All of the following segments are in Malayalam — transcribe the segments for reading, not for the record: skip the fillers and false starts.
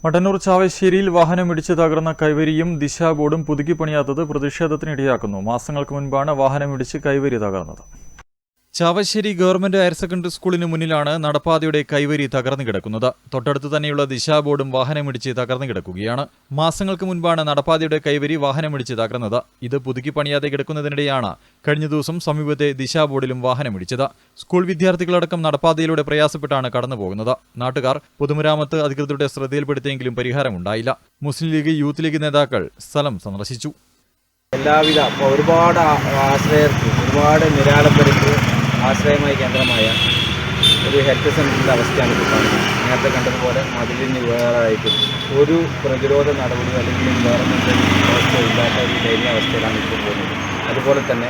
മട്ടന്നൂർ ചാവശ്ശേരിയിൽ വാഹനമിടിച്ച് തകർന്ന കൈവരിയും ദിശാ ബോർഡും പുതുക്കി പണിയാത്തത് പ്രതിഷേധത്തിനിടയാക്കുന്നു. മാസങ്ങൾക്ക് മുൻപാണ് വാഹനമിടിച്ച് കൈവരി തകർന്നത്. ചാവശ്ശേരി ഗവൺമെന്റ് ഹയർ സെക്കൻഡറി സ്കൂളിന് മുന്നിലാണ് നടപ്പാതയുടെ കൈവരി തകർന്നു കിടക്കുന്നത്. തൊട്ടടുത്ത് തന്നെയുള്ള ദിശാ ബോർഡും വാഹനമിടിച്ച് തകർന്നു കിടക്കുകയാണ്. മാസങ്ങൾക്ക് മുൻപാണ് നടപ്പാതയുടെ കൈവരി വാഹനമിടിച്ച് തകർന്നത്. ഇത് പുതുക്കി പണിയാതെ കിടക്കുന്നതിനിടെയാണ് കഴിഞ്ഞ ദിവസം സമീപത്തെ ദിശാ ബോർഡിലും വാഹനമിടിച്ചത്. സ്കൂൾ വിദ്യാർത്ഥികളടക്കം നടപ്പാതയിലൂടെ പ്രയാസപ്പെട്ടാണ് കടന്നുപോകുന്നത്. നാട്ടുകാർ പൊതുമരാമത്ത് അധികൃതരുടെ ശ്രദ്ധയിൽപ്പെടുത്തിയെങ്കിലും പരിഹാരമുണ്ടായില്ല. മുസ്ലിം ലീഗ്, യൂത്ത് ലീഗ് നേതാക്കൾ സ്ഥലം സന്ദർശിച്ചു. എല്ലാവിധ ഒരുപാട് ആശ്രയർക്ക്, ഒരുപാട് നിരാലംബർക്ക് ആശ്രയമായ കേന്ദ്രമായ ഒരു ഹെൽത്ത് സെൻ്ററിൻ്റെ അവസ്ഥയാണ് ഇപ്പോൾ കാണുന്നത്. നേരത്തെ കണ്ടതുപോലെ മതിലിന് വേറായിട്ട് ഒരു പ്രതിരോധ നടപടി അല്ലെങ്കിൽ വേറെ അവസ്ഥ ഇല്ലാത്ത ഒരു ദയനീയ അവസ്ഥയിലാണ് ഇപ്പോൾ പോകുന്നത്. അതുപോലെ തന്നെ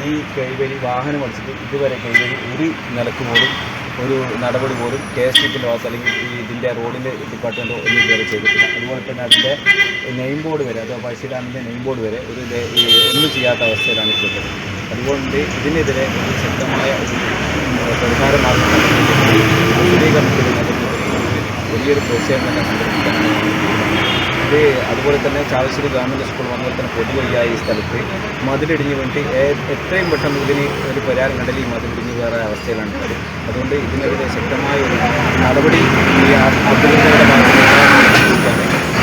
ഈ കൈവരി വാഹനം അടിച്ചിട്ട് ഇതുവരെ കൈവരി ഒരു നിലക്ക് പോലും ഒരു നടപടി പോലും KSTPൻ്റെ ഭാഗത്ത് അല്ലെങ്കിൽ ഇതിൻ്റെ റോഡിൻ്റെ ഡിപ്പാർട്ട്മെൻറ്റോ ഒന്നും ഇതുവരെ ചെയ്തിട്ടില്ല. അതുപോലെ തന്നെ അതിൻ്റെ നെയിം ബോർഡ് വരെ, അഥവാ പഴശ്ശി ഡാമിൻ്റെ നെയിം ബോർഡ് വരെ ഒന്നും ചെയ്യാത്ത അവസ്ഥയിലാണ് ഇപ്പോൾ. അതുകൊണ്ട് ഇതിനെതിരെ ഒരു ശക്തമായ ഒരു പരിഹാര മാർഗം വലിയൊരു പ്രോത്സാഹനം തന്നെ സംഘടിപ്പിക്കാനാണ്. ഇത് അതുപോലെ തന്നെ ചാവശ്ശേരി ഗവൺമെൻറ് സ്കൂൾ അതുപോലെ തന്നെ പൊതുവഴിയായ ഈ സ്ഥലത്ത് മതിലിടിഞ്ഞ് വേണ്ടി എത്രയും പെട്ടെന്ന് ഇതിന് ഒരു പരിഹാരം കണ്ടെങ്കിൽ ഈ മതിലിടിഞ്ഞ് വേറെ അവസ്ഥയിലാണ് ഉള്ളത്. അതുകൊണ്ട് ഇതിനെതിരെ ശക്തമായ ഒരു നടപടി ഈ അധികൃതരുടെ ഭാഗത്ത്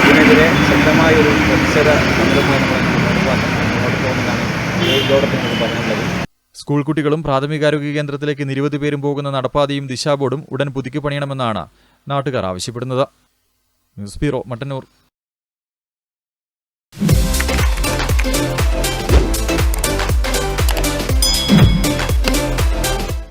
ഇതിനെതിരെ ശക്തമായ ഒരു പ്രതിഷേധ സമരമായി മുന്നോട്ട് പോകുന്നതാണ് ഇതോടൊപ്പം നമുക്ക് പറയാനുള്ളത്. സ്കൂൾ കുട്ടികളും പ്രാഥമികാരോഗ്യ കേന്ദ്രത്തിലേക്ക് നിരവധി പേരും പോകുന്ന നടപ്പാതയും ദിശാ ബോർഡും ഉടൻ പുതുക്കി പണിയണമെന്നാണ് നാട്ടുകാർ ആവശ്യപ്പെടുന്നത്. News bureau, Mattannur.